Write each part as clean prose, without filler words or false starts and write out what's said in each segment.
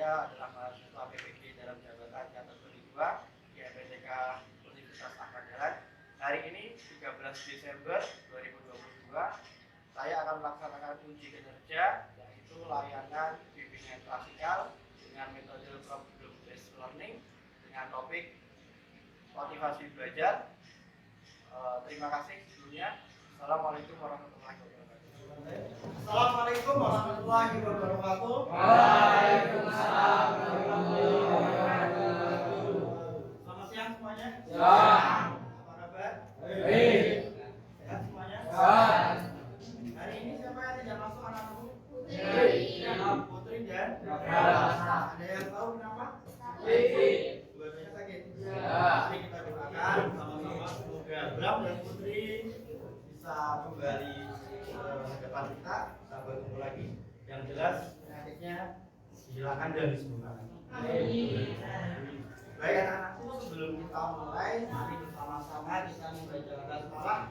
Saya adalah mahasiswa PPG dalam jabatan kategori 2 di MPTK Universitas Ahmad Dahlan. Hari ini 13 Desember 2022 saya akan melaksanakan uji kinerja, yaitu layanan bimbingan klasikal dengan metode problem based learning dengan topik motivasi belajar. Terima kasih sebelumnya. Assalamualaikum warahmatullahi wabarakatuh. Assalamualaikum warahmatullahi wabarakatuh. Waalaikumsalam warahmatullahi wabarakatuh. Selamat siang semuanya. Siang. Apa kabar? Baik. Sehat semuanya. Siang. Hari ini siapa yang tidak masuk anak-anakku? Putri. Putri dan Rasa. ada yang tahu kenapa? Sakit. Dua-duanya sakit. Ya. Mari kita doakan sama-sama semoga Bram dan Putri bisa kembali ke depan kita, bisa bertemu lagi. Yang jelas penyakitnya dihilangkan dan disembuhkan. Amin. Baik anak-anakku, sebelum kita mulai, mari bersama-sama kita membacakan salam.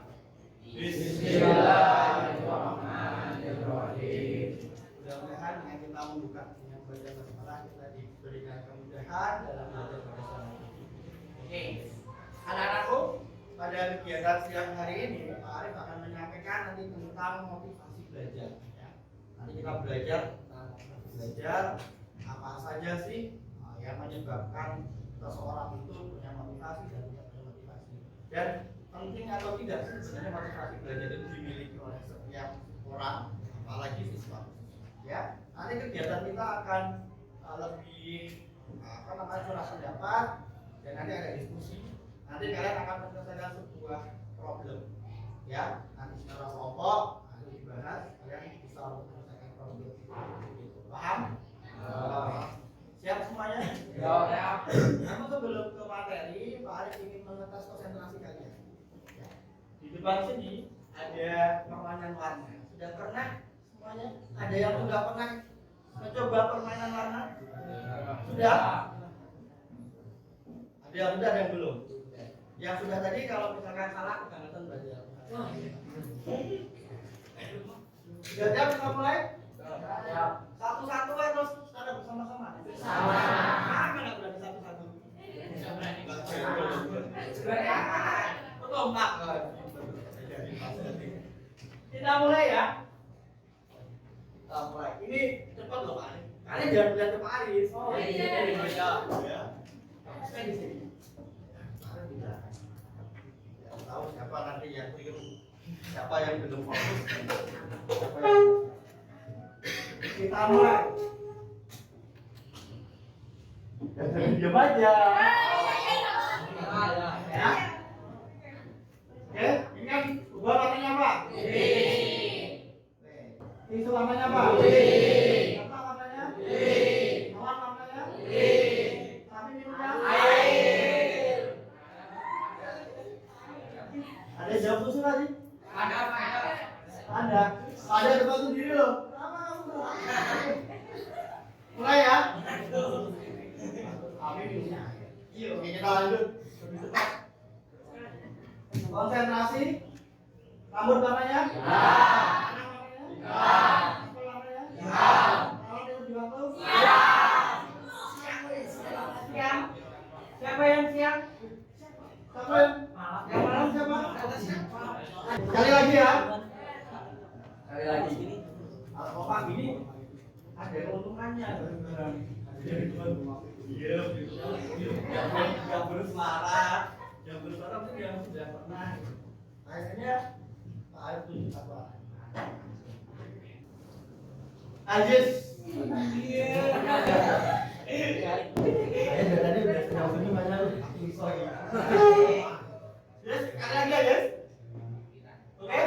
Bismillahirrahmanirrahim. Mudah-mudahan dengan kita membuka dengan bacaan basmalah kita diberikan kemudahan dalam belajar pada saat ini. Oke, anak-anakku, pada kegiatan siang hari ini Pak Arif akan menyampaikan nanti tentang motivasi belajar. Ya. Nanti kita belajar tentang motivasi belajar, apa saja sih yang menyebabkan seseorang itu punya motivasi dan tidak punya motivasi. Dan penting atau tidak sih sebenarnya motivasi belajar itu dimiliki oleh setiap orang, apalagi siswa. Ya, nanti kegiatan kita akan lebih curah pendapat dan nanti ada diskusi. Nanti kalian akan menyelesaikan sebuah problem. Ya, nanti secara kelompok nanti dibahas, kalian bisa menyelesaikan problem. Paham? Siap semuanya? Ya. Namun sebelum ke materi, Pak Arif ingin mengetes konsentrasi kalian. Ya. Di depan sini ada permainan warna. Sudah pernah semuanya? Ada yang sudah pernah mencoba permainan warna? Sudah? Ada yang sudah, ada yang belum? Yang sudah tadi kalau misalkan salah kebangetan belajar. Sudah siap kita mulai? Satu-satu terus kita bersama-sama. Sama. Mana berani satu-satu? Betul, Pak. Kita mulai ya. Kita mulai. Ini cepat loh, Pak Arif. Kalian jangan melihat ke Pak Arif. Oh iya. Ya. Saya di sini. Tahu siapa nanti yang keliru, siapa yang belum fokus, siapa yang... Kita mulai. Diam aja. Ya. Oke, ini kan ubah warnanya apa? Ini warnanya apa? Apa warnanya? Awan warnanya? Tapi minumnya? Ada jawab susu tadi? Ada. Ada tempat sendiri loh. Kenapa kamu? Mulai ya. Amin minumnya. Oke, kita lanjut. Lebih cepat. Konsentrasi. Rambut warnanya? Anak warnanya? Apel warnanya? Alat itu di waktu? Siang. Siapa yang siang? Siapa yang malam siapa? Sekali lagi ya. Sekali lagi. Kalau pagi ini ada keuntungannya. Iya, yang bersuara itu yang sudah pernah. Akhirnya Pak Arif tunjuk apa? Ajis. Iya. Tadi udah jauh ini mana lu? Yes, sekali lagi ya, yes. Oke?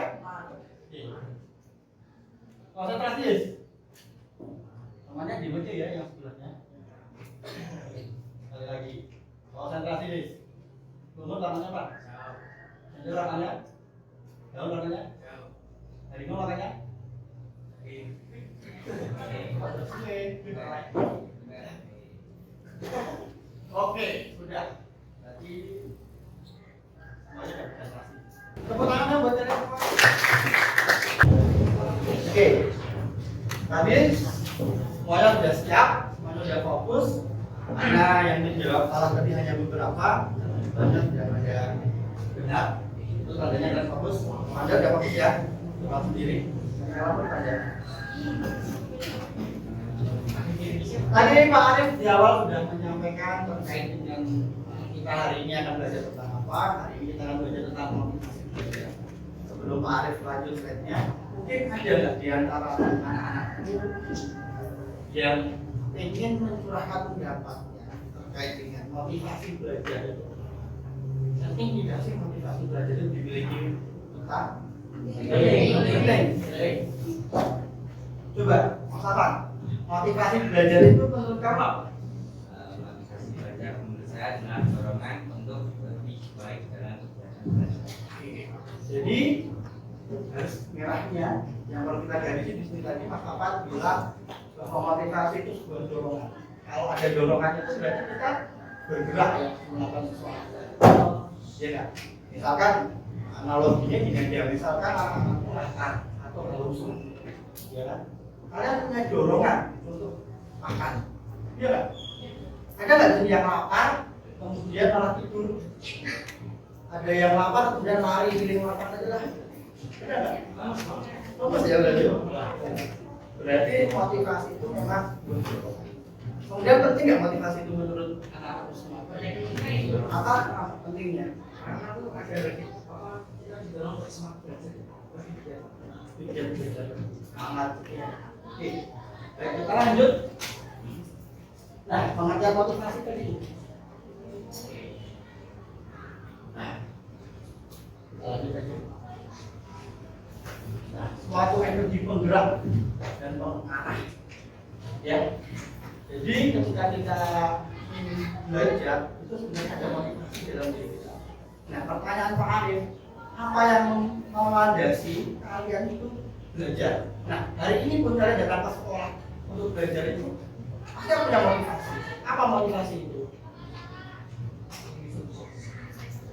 Konsentrasi, yes. Namanya dibaca ya yang sebelahnya. Sekali lagi. Konsentrasi, yes. Lumut warnanya apa? Jauh warnanya? Jauh warnanya? Harimau warnanya? Oke, sudah. Berarti semuanya sudah konsentrasi. Tepuk tangan buat kalian semua. Oke. Tadi semuanya sudah siap, semuanya sudah fokus, ada yang menjawab salah tadi hanya beberapa, banyak yang ada benar. Itu tandanya adalah fokus. Anda sudah fokus ya, coba sendiri. Kenapa Anda? Tadi Pak Arif di awal sudah menyampaikan terkait dengan kita hari ini akan belajar tentang apa. Hari ini kita akan belajar tentang motivasi belajar. Sebelum Pak Arif lanjut slide-nya, mungkin ada nggak di antara anak-anak yang ingin mencurahkan pendapatnya terkait dengan motivasi belajar itu? Penting tidak sih motivasi belajar itu dimiliki tentang? Penting. Coba, Mas Afan, motivasi belajar itu menurut kamu apa? Motivasi belajar menurut saya adalah dorongan untuk lebih baik dalam belajar. Jadi garis merahnya yang perlu kita garis di sini tadi Mas Afan bilang bahwa motivasi itu sebuah dorongan. Kalau ada dorongan itu berarti kita bergerak ya melakukan sesuatu. Ya kan? Misalkan analoginya gini aja, misalkan anak-anak makan atau melusung, ya kan? Kalian punya dorongan untuk makan, iya kan? Ada nggak yang lapar kemudian malah tidur? Ada yang lapar kemudian lari giling makan aja lah? Ada nggak? Lepas ya berarti motivasi itu memang berdorongan. Kemudian penting nggak motivasi itu menurut anak-anak semua? Apa pentingnya? Karena itu ada kita didorong untuk semangat belajar, semangat. Oke, baik kita lanjut. Nah, pengertian motivasi tadi. Nah, kita lanjut aja. Nah, suatu energi penggerak dan pengarah. Ya. Jadi ketika kita ingin belajar itu sebenarnya ada motivasi dalam diri kita. Nah, pertanyaan Pak Arif, apa yang melandasi kalian itu belajar? Nah, hari ini pun kalian datang ke sekolah untuk belajar itu pasti punya motivasi. Apa motivasi itu?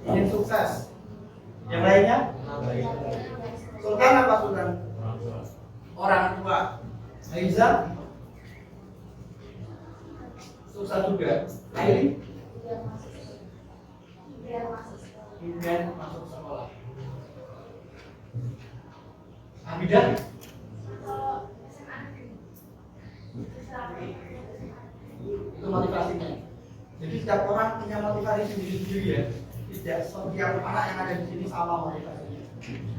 Ingin sukses. Yang lainnya? Sultan apa Sultan? Orang tua. Aiza? Susah juga. Lain? Biar masuk sekolah. Abidan? Itu motivasinya. Jadi setiap orang punya motivasi sendiri-sendiri ya. Tidak setiap anak yang ada di sini sama motivasinya.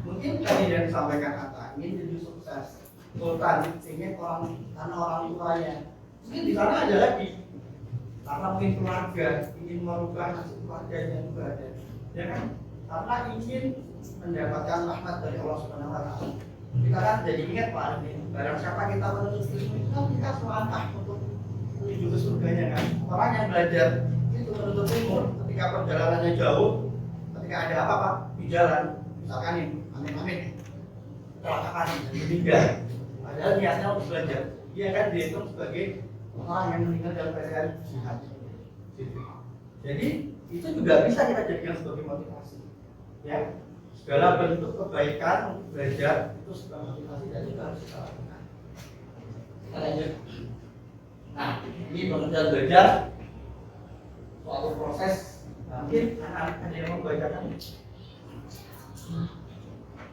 Mungkin tadi yang disampaikan Atta ingin jadi sukses. Sultan ingin karena orang tuanya. Mungkin di sana ada lagi. Karena mungkin keluarga ingin merubah nasib keluarganya juga ada. Ya kan? Karena ingin mendapatkan rahmat dari Allah Subhanahu wa taala. Kita kan jadi ingat Pak Arif, barang siapa kita menuntut ilmu itu kita selangkah untuk menuju ke surganya kan. Orang yang belajar itu menuntut ilmu ketika perjalanannya jauh, ketika ada apa-apa di jalan, misalkan ini, amin-amin, kecelakaan dan meninggal. Padahal niatnya untuk belajar, dia kan dihitung sebagai orang yang meninggal dalam keadaan jihad. Jadi itu juga bisa kita jadikan sebagai motivasi. Ya, segala bentuk kebaikan untuk belajar itu sebuah motivasi dan juga harus kita lakukan. Kita lanjut. Nah, ini pengertian belajar suatu proses. Mungkin anak-anak ada yang mau membacakan.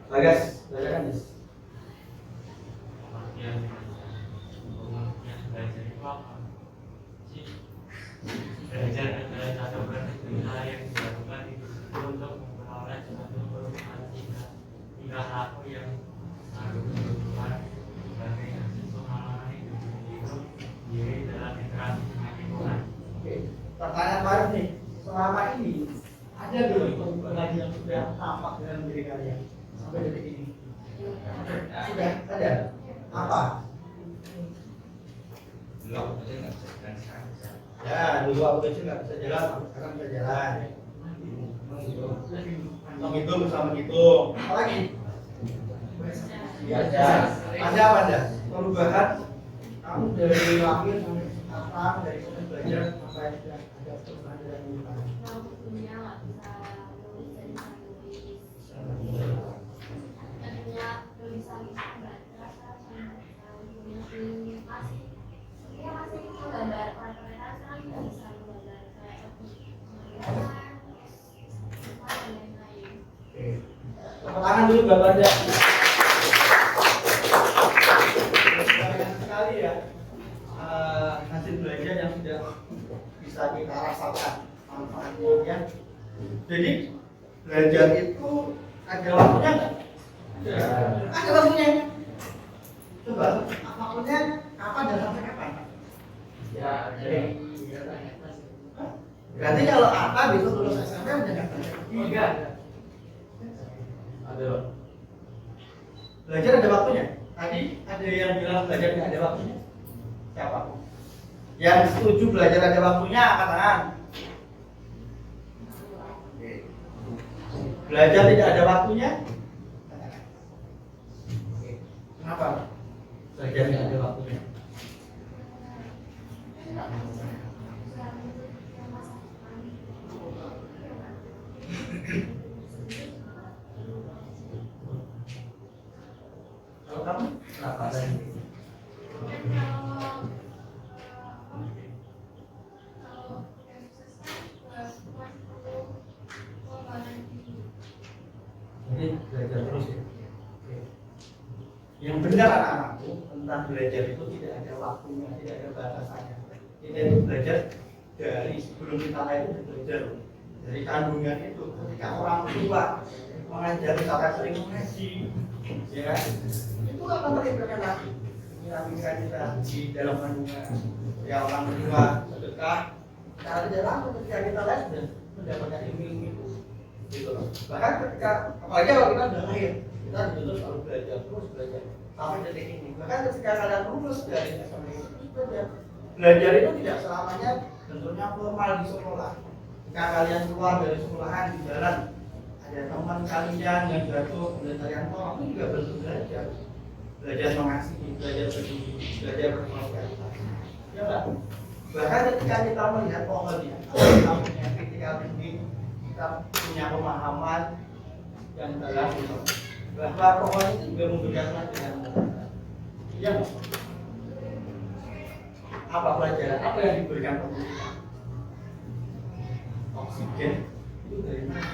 Bagas, bacakan Des. Belajar itu apa sih? Belajar adalah cara berusaha yang dilakukan untuk memperoleh suatu perubahan tingkah laku yang harus berubah sebagai hasil pengalaman hidup individu diri dalam interaksi dengan lingkungan. Oke, pertanyaan baru nih. Selama ini ada belum perubahan yang sudah tampak dalam diri kalian sampai detik ini? Sudah ada. Apa? Belum, itu nggak bisa jalan sekarang bisa. Ya, dulu aku kecil nggak bisa jalan, sekarang bisa jalan. Menghitung bersama hitung. Apa lagi? Ada apa ada? Perubahan kamu dari lahir sampai sekarang, dari proses belajar sampai sudah ada perubahan dalam diri kamu. Gambar dulu gambarnya. Banyak sekali ya hasil belajar yang sudah bisa kita rasakan manfaatnya ya. Jadi belajar itu ada waktunya nggak? Ada waktunya. Coba waktunya kapan dan sampai kapan? Ya, berarti kalau apa besok lulus SMP udah nggak belajar? Enggak. Ada. Belajar ada waktunya. Tadi ada yang bilang belajar nggak ada waktunya. Siapa? Yang setuju belajar ada waktunya angkat tangan. Belajar tidak ada waktunya? Kenapa? Belajar tidak ada waktunya. Kalau kamu kenapa tadi? Jadi belajar terus ya. Yang benar anak-anakku tentang belajar itu tidak ada waktunya, tidak ada batasannya. Kita itu belajar dari sebelum kita lahir itu belajar dari kandungan itu ketika orang tua mengajar cara sering mengaji, ya kan? Itu akan terlibatkan lagi. Pikiran kita di dalam kandungan. Ya orang tua sedekah, cara tidak langsung ketika kita lahir sudah mendapatkan ilmu itu. Gitu loh. Bahkan ketika apalagi kalau kita sudah lahir, kita dituntut selalu belajar terus belajar sampai detik ini. Bahkan ketika kalian lulus dari SMP itu belajar itu tidak selamanya bentuknya formal di sekolah. Ketika kalian keluar dari sekolahan di jalan ada teman kalian yang jatuh kemudian kalian tolong, itu juga bentuk belajar. Belajar mengasihi, belajar berdiri, belajar bersolidaritas. Ya enggak? Bahkan ketika kita melihat pohon ya, kita punya critical thinking, kita punya pemahaman yang dalam bahwa pohon itu juga memberikan pelajaran. Ya, apa pelajaran? Apa yang diberikan pohon kita? Oksigen itu dari mana?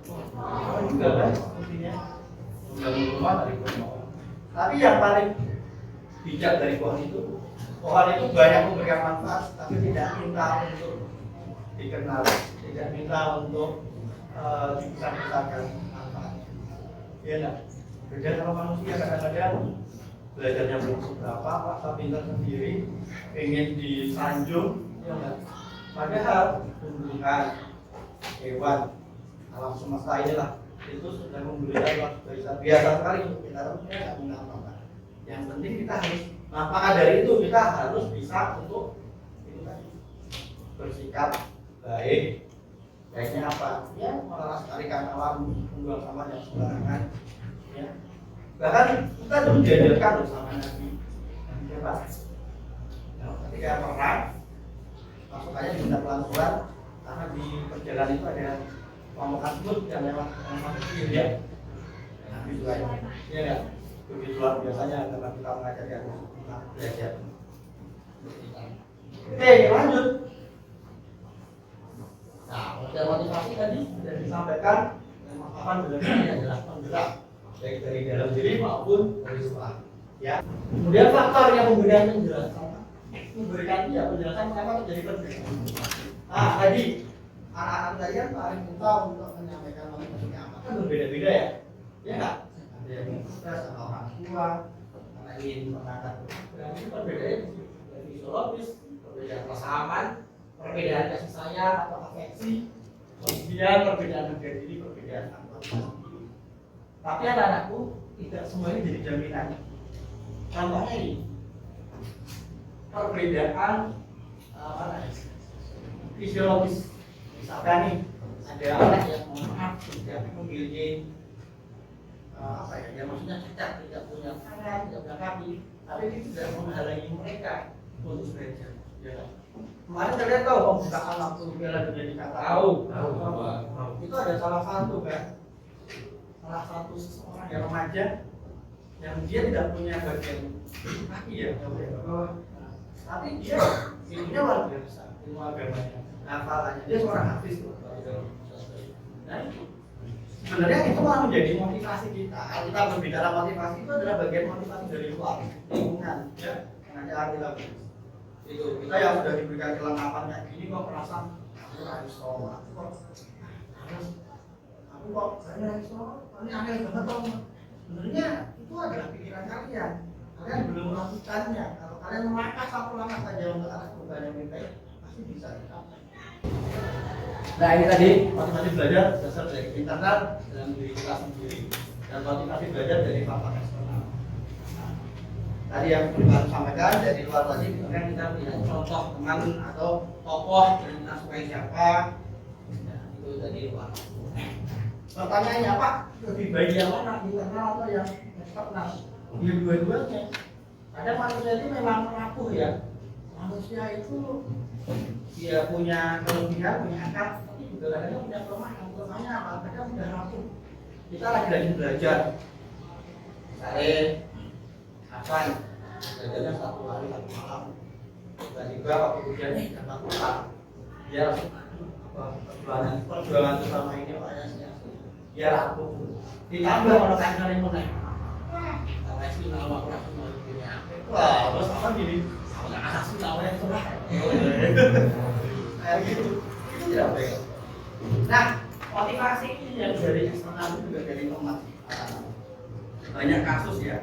Oh, juga kan sepertinya membangun rumah dari pohon. Tapi yang paling bijak dari pohon itu banyak memberikan manfaat, tapi tidak minta untuk dikenal, tidak minta untuk dibesar-besarkan manfaat. Ya enggak? Beda sama manusia kadang-kadang belajarnya belum seberapa, masa pintar sendiri, ingin disanjung, ya enggak? Padahal tumbuhan, hewan, alam semesta inilah itu sudah memberikan waktu biasa sekali untuk kita tidak punya apa-apa. Yang penting kita harus, maka dari itu kita harus bisa untuk itu tadi bersikap baik. Baiknya apa? Ya melestarikan alam, membuang sampah yang sembarangan. Ya. Bahkan kita dulu diajarkan sama Nabi. Ya Pak. Nah, ketika perang masuk aja diminta pelan-pelan karena di perjalanan itu ada kelompok tersebut yang memang masuk ya. Nabi juga ya enggak? Begitu luar biasanya karena kita mengajarkan tentang belajar. Oke, lanjut. Nah, model motivasi tadi sudah disampaikan dan paparan benar-benar adalah penggerak baik dari dalam diri maupun dari luar. Ya. Kemudian faktor yang memberikan penjelasan, penjelasan kenapa terjadi penting. Nah, tadi anak-anak tadi kan paling mudah untuk menyampaikan motivasinya apa kan berbeda-beda ya, ya nggak? Ada yang stres sama orang tua, karena ingin mengangkat berat, itu perbedaannya dari fisiologis, perbedaan pasaman, perbedaan kasih sayang atau afeksi, kemudian perbedaan harga diri, perbedaan antar. Tapi anak-anakku tidak semuanya jadi jaminan. Contohnya ini, perbedaan fisiologis. Misalkan nih, ada anak yang maaf tidak memiliki maksudnya cacat, tidak punya tangan, tidak punya kaki, tapi itu tidak menghalangi mereka untuk belajar. Ya. Kemarin kalian tahu pembukaan waktu Piala Dunia di Qatar? Tahu. Itu ada salah satu seseorang yang remaja yang dia tidak punya bagian kaki ya, tapi dia ilmunya luar biasa, ilmu agamanya, hafalannya dia seorang hafiz. Nah itu sebenarnya itu malah menjadi motivasi kita. Kalau kita berbicara motivasi itu adalah bagian motivasi dari luar lingkungan, ya. Karena kita itu kita yang sudah diberikan kelengkapan kayak gini kok merasa aku raiso, aku kok saya raiso, ini aneh banget dong. Sebenarnya itu adalah pikiran kalian. Kalian belum melakukannya. Kalau kalian melangkah satu langkah saja untuk arah perubahan yang lebih baik, pasti bisa dicapai. Nah ini tadi motivasi belajar dasar dari internal dalam diri kita sendiri dan motivasi belajar dari faktor eksternal. Nah, tadi yang kita sampaikan dari luar tadi misalkan kita punya contoh teman atau tokoh dan kita sukai siapa, nah, itu tadi luar. Pertanyaannya apa? Lebih baik yang mana, internal atau yang eksternal? Ya dua-duanya. Kadang manusia itu memang rapuh ya. Manusia itu dia punya kelebihan, punya akal, tapi juga kadang punya kelemahan. Kelemahannya apa? Kadang sudah rapuh. Kita lagi belajar. Saya akan belajarnya 1 hari 1 malam. Tiba-tiba waktu ujian dapat pulang. Dia perjuangan selama ini kayaknya dia rapuh. Ditambah kalau kalian mau naik. Sih nama aku langsung punya. Wah, terus apa gini? Nggak asal tahu yang salah. Kayak gitu. Itu tidak baik. Nah, motivasi ini yang dari eksternal itu juga dari teman. Banyak kasus ya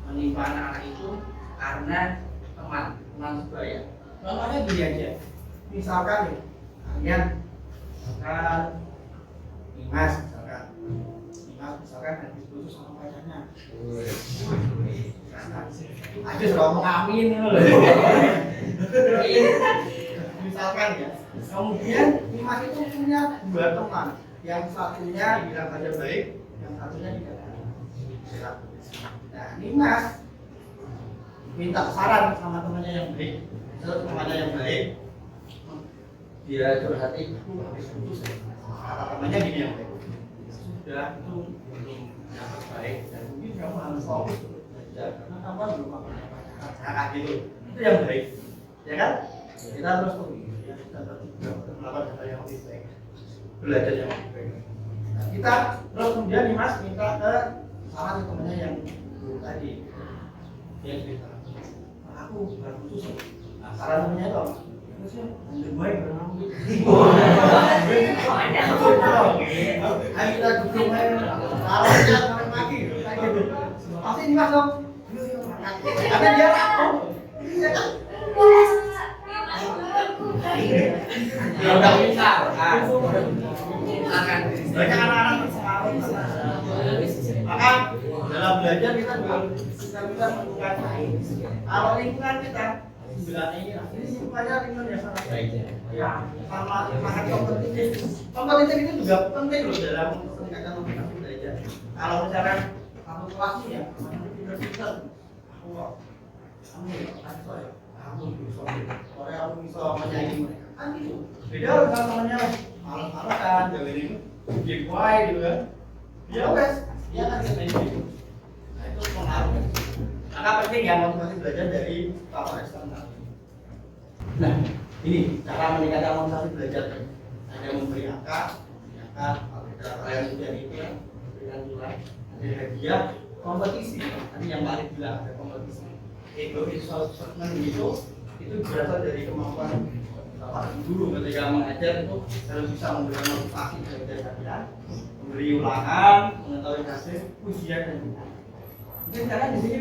menimpa anak-anak itu karena teman sebaya. Contohnya gini aja. Misalkan nih, kalian misalkan habis putus sama pacarnya. Habis ngomong amin loh. Misalkan ya. Kemudian Nimas itu punya 2 teman. Yang satunya bilang saja baik, yang satunya tidak baik. Nah, Nimas minta saran sama temannya yang baik. Terus temannya yang baik dia curhati, aku habis putus. Kata temannya gini yang baik. Sudah itu belum dapat baik dan mungkin kamu harus fokus belajar karena kamu belum punya pacaran gitu. Itu yang baik, ya kan? Kita terus ya, kita melakukan hal yang lebih baik, belajar yang lebih baik. Nah, kita terus kemudian Mas minta ke salah satu temannya yang dulu tadi, dia cerita, aku baru putus. Nah, saran temannya itu apa? Terusnya lebih baik berenang. Ayo kita duduk main, taruhnya main lagi, kayak gitu. Pasti Nimas dong. Karena dia rapuh, iya kan? Ya udah bisa. Silakan. Banyak anak-anak berpengaruh. Maka dalam belajar kita bisa menemukan kalau lingkungan kita ini lingkungannya lingkungan yang sangat baik ya, sama sangat kompetitif. Kompetitif itu juga penting loh dalam meningkatkan motivasi belajar. Kalau misalkan satu kelas ini ya, pinter-pinter, kamu bisa menyaingi mereka kan gitu. Beda dengan temannya malas-malasan, jagain giveaway gitu kan. Ya wes, dia kan main gitu. Nah itu pengaruh. Maka penting ya motivasi belajar dari faktor eksternal. Nah, ini cara meningkatkan motivasi belajar. Ada memberi angka, kalau kalian sudah itu ya, berikan nilai, ada hadiah, kompetisi. Tadi yang Pak Arif bilang ada kompetisi. Ego assessment itu berasal dari kemampuan Bapak guru ketika mengajar itu harus bisa memberikan motivasi dari kalian, memberi ulangan, mengetahui hasil, ujian dan nilai. Mungkin kalian di sini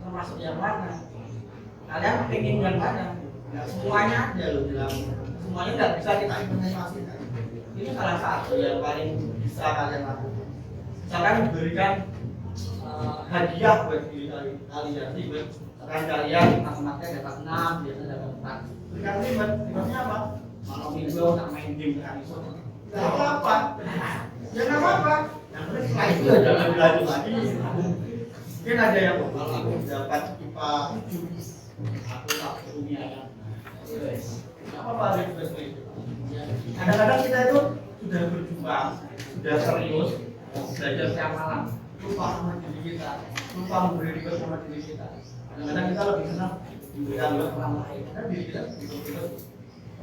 termasuk yang mana? Kalian ingin yang mana? Nggak semuanya ada loh bilang. Semuanya nggak bisa kita implementasikan. Ini salah satu yang paling bisa kalian lakukan. Misalkan memberikan hadiah buat diri kalian, misalkan kalian matematika dapat 6, biasanya dapat 4. Berikan ribetnya apa? Malam minggu tak main game dengan iso. Nggak apa-apa. Ya nggak apa-apa. Yang penting setelah itu jangan belajar lagi. Mungkin ada yang kalau aku dapat IPA 7, aku tak dunia kan. Nggak apa-apa ribet itu. Kadang-kadang kita itu sudah berjuang, sudah serius, belajar setiap malam, lupa sama diri kita, lupa memberi ribet sama diri kita. Kadang-kadang kita lebih senang memberikan ribet orang lain, karena diri kita begitu.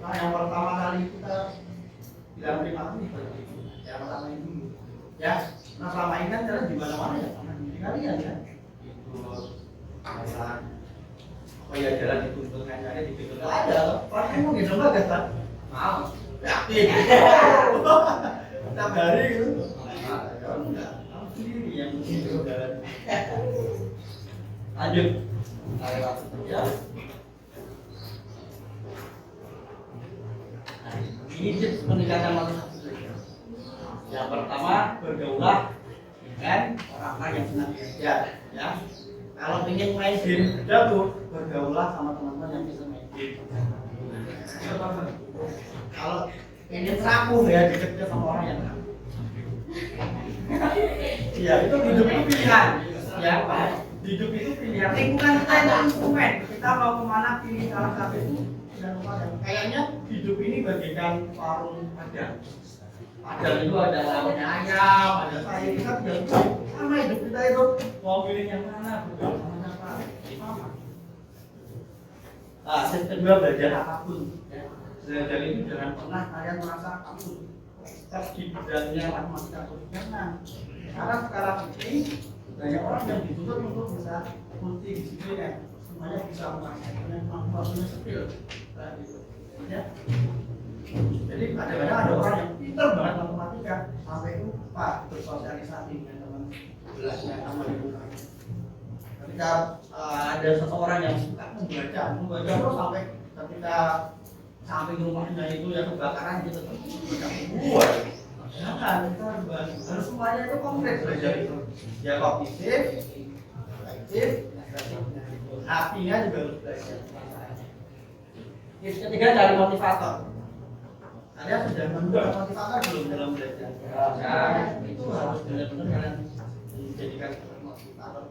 Nah yang pertama kali kita bilang terima kasih pada diri kita. Yang pertama itu ya. Nah selama ini kan jalan di mana-mana ya sama di kalian ya. Itu jalan. Oh ya jalan dituntut aja dituntut ada. Orang yang mau gitu enggak kan? Mau. Yakin. Tiap hari gitu. Ya enggak. Kamu sendiri yang gitu jalan. Lanjut. Ya. Ini tips pendekatan manusia. Yang pertama bergaulah dengan orang-orang yang senang belajar, ya. Kalau ingin main game jago, bergaulah sama teman-teman yang bisa main game. Kalau ingin rapuh ya deket sama orang yang rapuh. Ya itu hidup itu pilihan, ya. Hidup itu pilihan. Lingkungan kita itu instrumen. Kita mau kemana pilih salah satu itu. Dan kayaknya hidup ini bagaikan warung padang. Padang itu ada lauknya ayam, ada sayur, kita tidak sama hidup kita itu mau pilih yang mana, bergaul sama siapa, sama. Nah, yang kedua belajar apapun. Ya. Belajar itu jangan pernah kalian merasa kamu tetap di bidangnya matematika atau jangan. Karena sekarang ini banyak orang yang dituntut untuk bisa multidisipliner. Semuanya bisa mengaksesnya kemampuannya skill. Ya. Jadi kadang-kadang ada orang yang pintar banget matematika sampai lupa bersosialisasi dengan teman belasnya sama lingkungan. Ketika ada seseorang yang suka membaca terus sampai ketika samping rumahnya itu ya kebakaran gitu membaca buku. Jangan, kita harus semuanya itu kompleks belajar itu. Ya kognitif, reflektif, hatinya juga harus belajar. Ketiga dari motivator. Kalian sudah menemukan motivator belum dalam belajar? Nah, itu harus benar-benar kalian menjadikan motivator.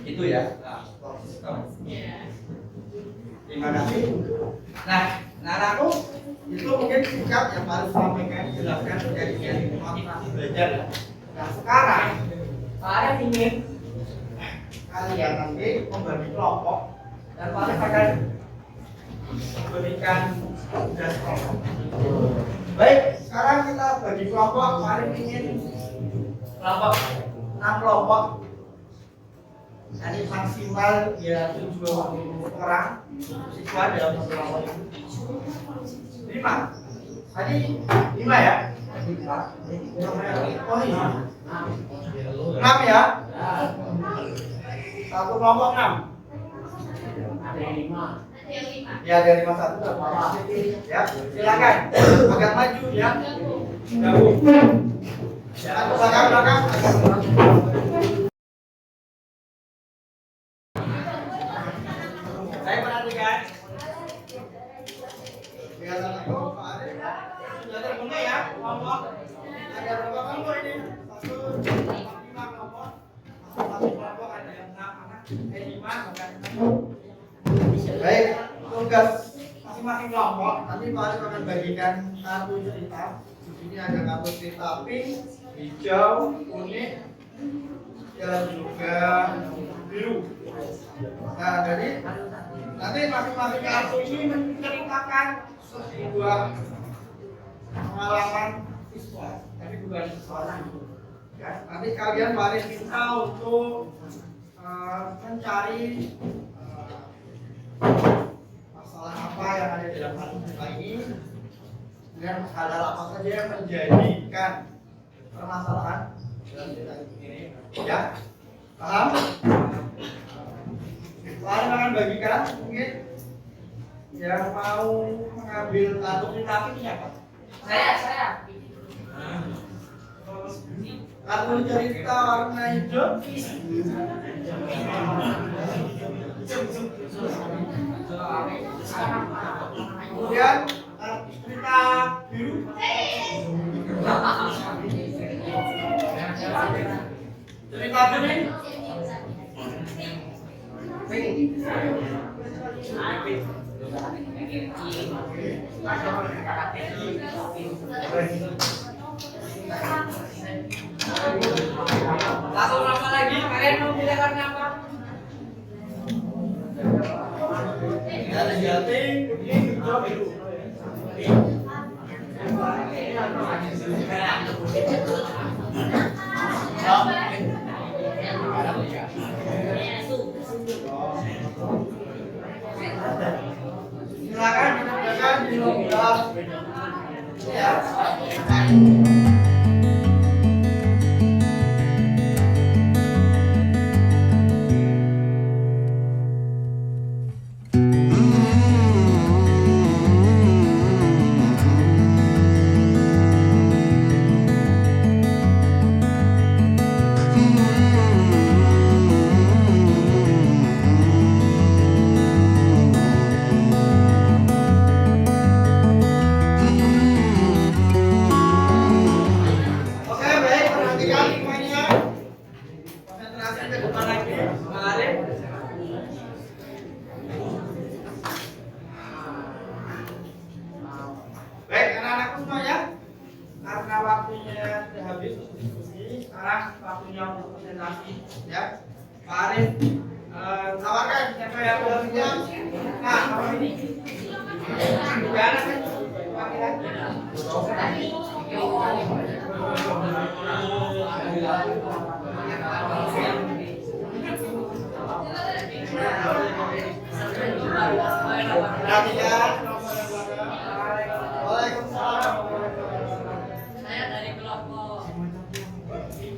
Itu ya. Terima kasih. Nah, aku itu mungkin singkat yang paling sampaikan jelaskan terkait motivasi belajar. Nah, sekarang saya ingin kalian nanti membagi kelompok dan paling akan memberikan tugas kelompok. Baik, sekarang kita bagi kelompok. Paling ingin kelompok 6 kelompok. Jadi maksimal ya 70 orang siswa dalam satu kelompok itu. 5. Tadi 5 ya? Oh iya. 6 ya? Satu kelompok 6. Ada yang 5. Ya dari 51. Ya, silakan. Agak maju ya. Gabung. Jangan ke belakang. Saya perhatikan. Kelihatan aku, Pak Ade. Sudah terbuka ya, kelompok. Ada berapa kelompok ini? 1, 5 kelompok. Masing-masing kelompok ada yang 6 anak, 5 bahkan 6. Baik, tugas masing-masing kelompok. Nanti Pak Ade akan bagikan kartu cerita. Di sini ada kartu cerita pink, hijau, kuning, dan juga biru. Nah, jadi nanti masing-masing kartu ini menceritakan sebuah pengalaman siswa. Tapi bukan seseorang. Ya, nanti kalian paling minta untuk mencari masalah apa yang ada di dalam kartu cerita ini dan hal apa saja yang menjadikan permasalahan dalam cerita ini. Ya, paham? Lalu akan bagikan mungkin yang mau mengambil kartu cerita ini siapa? Saya. Kartu cerita warna hijau. Kemudian kartu cerita biru. Cerita kuning. Lalu apa lagi? Kalian mau pilih warna apa? Ada jati, kuning, hijau, biru. Silakan dikerjakan di lomba. Ya. Oke, baik, perhatikan semuanya. Konsentrasi ke depan lagi, mengalir. Baik, anak-anakku semuanya, karena waktunya sudah habis untuk diskusi, sekarang waktunya untuk presentasi, ya. Pak Arif, tawarkan siapa yang belum siap. Nah, kalau ini, tiga anak kan, laki-laki. Waalaikumsalam. Saya dari kelompok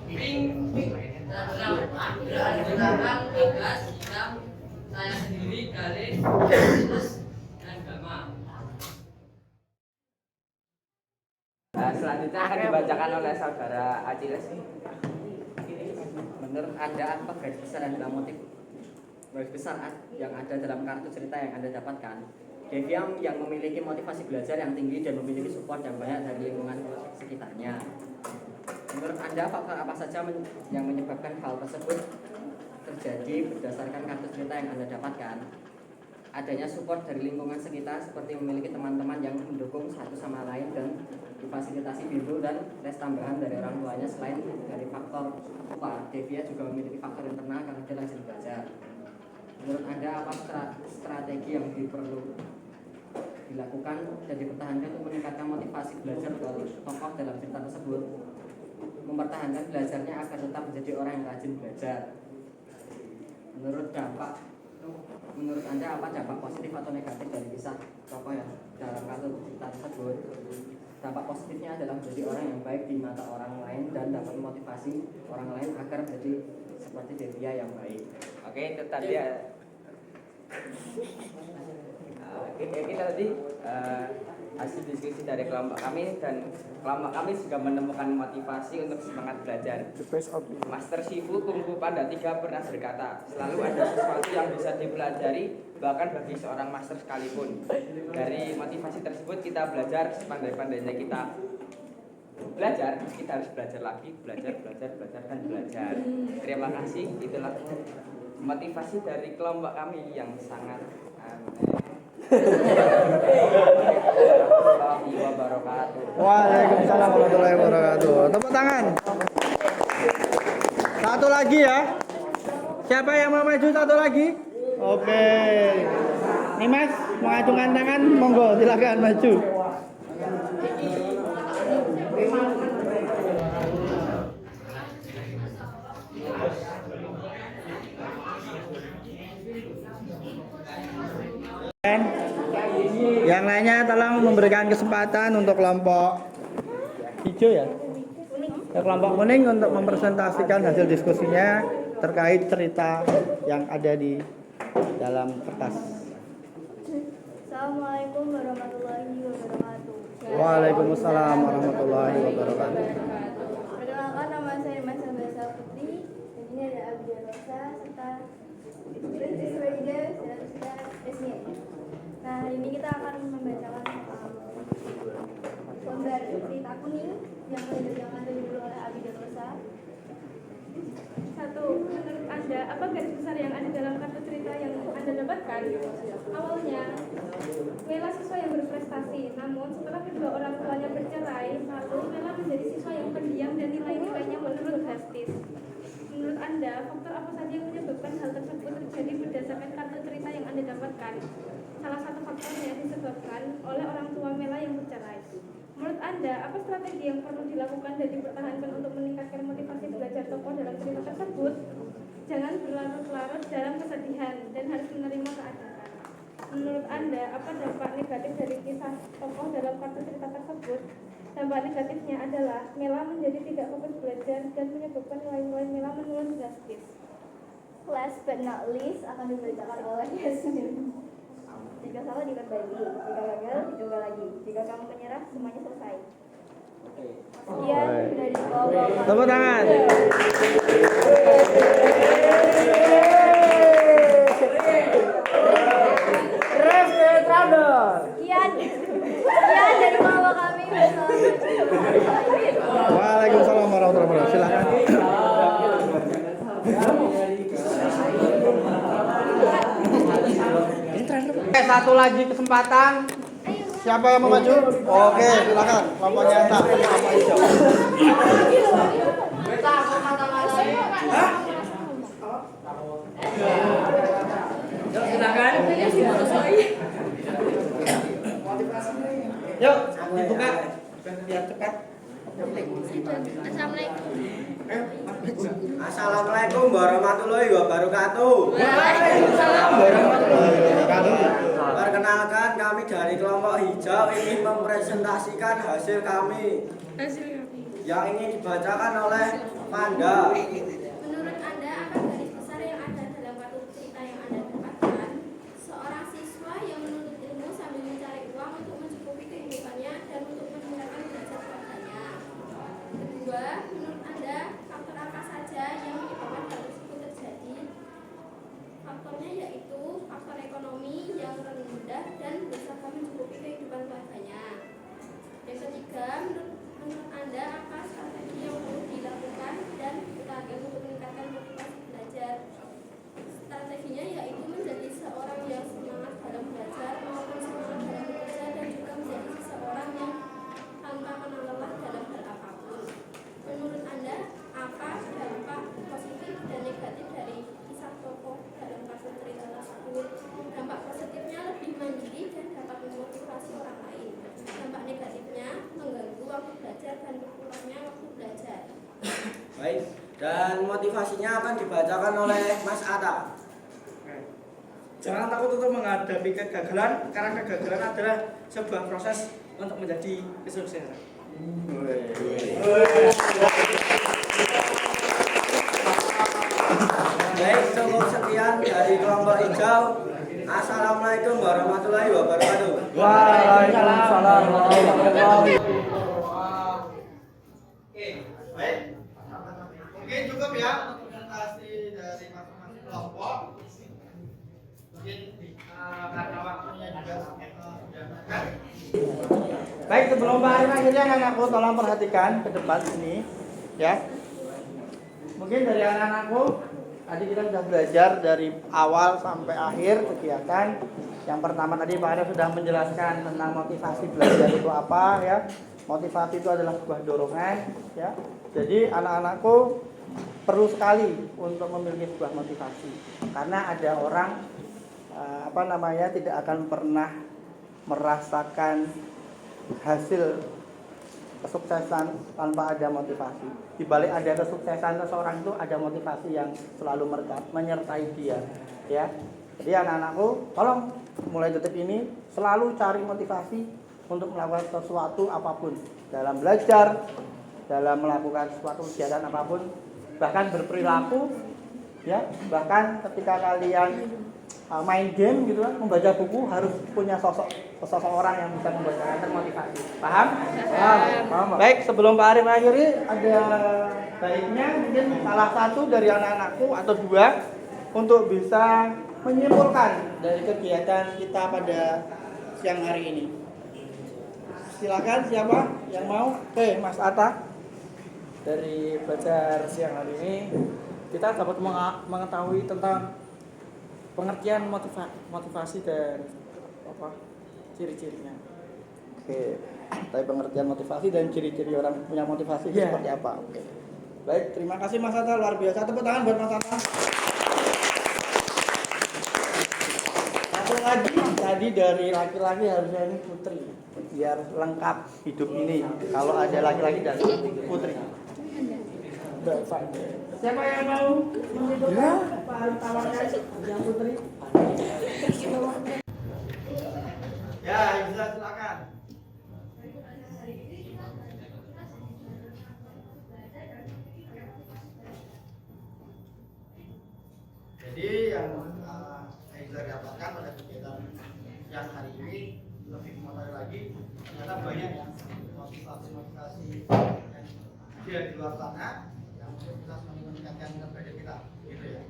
pink berdasarkan tugas hitam saya sendiri garis terus dan gamma. Selanjutnya akan dibacakan oleh saudara Aciles. Menurut Anda apa garis besar dan motif garis besar yang ada dalam kartu cerita yang Anda dapatkan? Devia yang memiliki motivasi belajar yang tinggi dan memiliki support yang banyak dari lingkungan sekitarnya. Menurut Anda faktor apa saja yang menyebabkan hal tersebut terjadi berdasarkan kartu cerita yang Anda dapatkan? Adanya support dari lingkungan sekitar seperti memiliki teman-teman yang mendukung satu sama lain dan difasilitasi bimbel dan tes tambahan dari orang tuanya. Selain dari faktor apa, Devia juga memiliki faktor internal karena dia rajin belajar. Menurut Anda apa strategi yang perlu dilakukan dan dipertahankan untuk meningkatkan motivasi belajar tokoh dalam cerita tersebut? Mempertahankan belajarnya agar tetap menjadi orang yang rajin belajar. Menurut Anda apa dampak positif atau negatif dari kisah tokoh yang dalam kartu cerita tersebut? Dampak positifnya adalah menjadi orang yang baik di mata orang lain dan dapat memotivasi orang lain agar menjadi seperti Devia yang baik. Oke, itu tadi ya. Kita tadi hasil diskusi dari kelompok kami, dan kelompok kami juga menemukan motivasi untuk semangat belajar. Master Shifu Kungfu Panda 3 pernah berkata, selalu ada sesuatu yang bisa dipelajari bahkan bagi seorang master sekalipun. Dari motivasi tersebut kita belajar sepandai-pandainya kita belajar, kita harus belajar lagi, belajar dan belajar. Terima kasih, itulah motivasi dari kelompok kami yang sangat Waalaikumsalam warahmatullahi wabarakatuh. Tepuk tangan. Satu lagi ya. Siapa yang mau maju satu lagi? Oke. Nih Mas, mengacungkan tangan, monggo silakan maju. Yang lainnya tolong memberikan kesempatan untuk kelompok hijau ya, kelompok kuning untuk mempresentasikan hasil diskusinya terkait cerita yang ada di dalam kertas. Assalamualaikum warahmatullahi wabarakatuh. Waalaikumsalam warahmatullahi wabarakatuh. Perkenalkan, nama saya Mas Ambasa Putri. Di sini ada Abdia Rosa serta Iswaida serta Esnya. Nah, hari ini kita akan membacakan lembar cerita kuning yang dibacakan dulu oleh Abdia Rosa. 1. Menurut Anda, apa garis besar yang ada dalam kartu cerita yang Anda dapatkan? Awalnya, Mela siswa yang berprestasi, namun setelah kedua orang tuanya bercerai, lalu Mela menjadi siswa yang pendiam dan nilai-nilainya menurun drastis. Menurut Anda, faktor apa saja yang menyebabkan hal tersebut terjadi berdasarkan kartu cerita yang Anda dapatkan? Salah satu faktornya disebabkan oleh orang tua Mela yang bercerai. Menurut Anda, apa strategi yang perlu dilakukan dan dipertahankan untuk meningkatkan motivasi belajar tokoh dalam cerita tersebut? jangan berlarut-larut dalam kesedihan dan harus menerima keadaan. Menurut Anda, apa dampak negatif dari kisah tokoh dalam kartu cerita tersebut? Dampak negatifnya adalah Mela menjadi tidak fokus belajar dan menyebabkan nilai-nilai Mela menurun drastis. Last but not least akan diberitakan oleh Yasmin. Jika salah diperbaiki, jika gagal dicoba lagi. Jika kamu menyerah, semuanya selesai. Sekian dari kelompok. Tepuk tangan. Sekian dari kelompok kami. Waalaikumsalam warahmatullahi wabarakatuh. Silakan. Satu lagi kesempatan. Siapa yang mau maju? Oke, silakan. Kelompoknya tak. Kelompok hijau. Silakan. Yuk, dibuka biar cepat. Assalamualaikum warahmatullahi wabarakatuh. Waalaikumsalam warahmatullahi wabarakatuh. Perkenalkan, kami dari kelompok hijau ingin mempresentasikan hasil kami yang ingin dibacakan oleh Manda. Menurut Anda, apa garis besar yang ada dalam kartu cerita yang Anda dapatkan? Seorang siswa yang menuntut ilmu sambil mencari uang untuk mencukupi kehidupannya dan untuk meningkatkan derajat keluarganya. Kedua, menurut Anda, faktor apa saja yang menyebabkan hal tersebut terjadi? Faktornya yaitu faktor ekonomi yang rendah dan berusaha mencukupi kehidupan keluarganya. Yang ketiga, menurut Anda, apa strategi yang perlu dilakukan dan ditarget untuk meningkatkan motivasi belajar? Strateginya yaitu menjadi seorang yang semangat dalam belajar maupun semangat dalam bekerja dan juga menjadi seseorang yang tanpa kenal lelah dalam hal apapun. Menurut Anda, apa dampak positif dan negatif dari kisah tokoh dalam kartu cerita tersebut? Dampak positifnya lebih mandiri dan dapat memotivasi orang lain. Dampak negatifnya mengganggu waktu belajar dan berkurangnya waktu belajar. Baik, dan motivasinya akan dibacakan oleh Mas Atta. Jangan takut untuk menghadapi kegagalan, karena kegagalan adalah sebuah proses untuk menjadi kesuksesan. Baik, cukup sekian dari kelompok hijau. Assalamualaikum warahmatullahi wabarakatuh. Waalaikumsalam warahmatullahi wabarakatuh. Oke, baik. Mungkin cukup ya untuk presentasi dari masing-masing kelompok. Mungkin karena waktunya juga sudah dekat. Baik, sebelum Pak Arif akhirnya anak-anakku tolong perhatikan ke depan sini, ya. Mungkin dari anak-anakku tadi kita sudah belajar dari awal sampai akhir kegiatan. Yang pertama tadi Pak Arif sudah menjelaskan tentang motivasi belajar itu apa, ya. Motivasi itu adalah sebuah dorongan, ya. Jadi anak-anakku perlu sekali untuk memiliki sebuah motivasi, karena ada orang tidak akan pernah merasakan hasil kesuksesan tanpa ada motivasi. Di balik ada kesuksesan seseorang itu ada motivasi yang selalu menyertai dia, ya. Jadi anak-anakku, tolong mulai detik ini selalu cari motivasi untuk melakukan sesuatu apapun, dalam belajar, dalam melakukan suatu kegiatan apapun, bahkan berperilaku, ya. Bahkan ketika kalian main game gitu kan, membaca buku harus punya seseorang yang bisa membacakan termotivasi. Paham? Paham. Baik, sebelum Pak Arif akhiri, ada baiknya mungkin salah satu dari anak-anakku atau dua untuk bisa menyimpulkan dari kegiatan kita pada siang hari ini. Silakan, siapa yang mau? Oke, Mas Atta. Dari belajar siang hari ini kita dapat mengetahui tentang pengertian motivasi dan ciri-cirinya. Oke, tapi pengertian motivasi dan ciri-ciri orang punya motivasi itu seperti apa? Oke. Baik, terima kasih Mas Atta, luar biasa. Tepuk tangan buat Mas Atta. Satu lagi, tadi dari laki-laki harusnya ini Putri, biar lengkap hidup ini. Kalau ada laki-laki dan Putri. Siapa yang mau menunjukkan tawarnya yang putri? Ya, bisa silakan. Jadi yang Aiza dapatkan pada kegiatan yang hari ini lebih mengetahui lagi ternyata banyak ya motivasi yang dia di luar sana yang bisa meningkatkan kepada kita, gitu ya.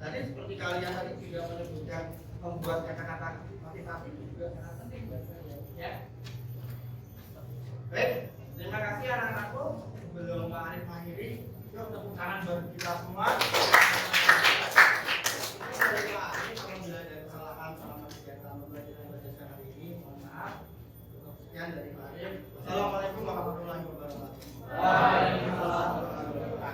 Tadi seperti kalian tadi juga menyebutkan membuat kata-kata motivasi juga sangat penting, ya. Baik, terima kasih anak-anakku. Sebelum Pak Arif mengakhiri, yuk tepuk tangan buat kita semua. Dari Pak Arif, apabila ada kesalahan selama kegiatan belajar hari ini, mohon maaf. Sekian dari Pak Arif. Wassalamualaikum warahmatullahi wabarakatuh. Waalaikumsalam warahmatullahi wabarakatuh.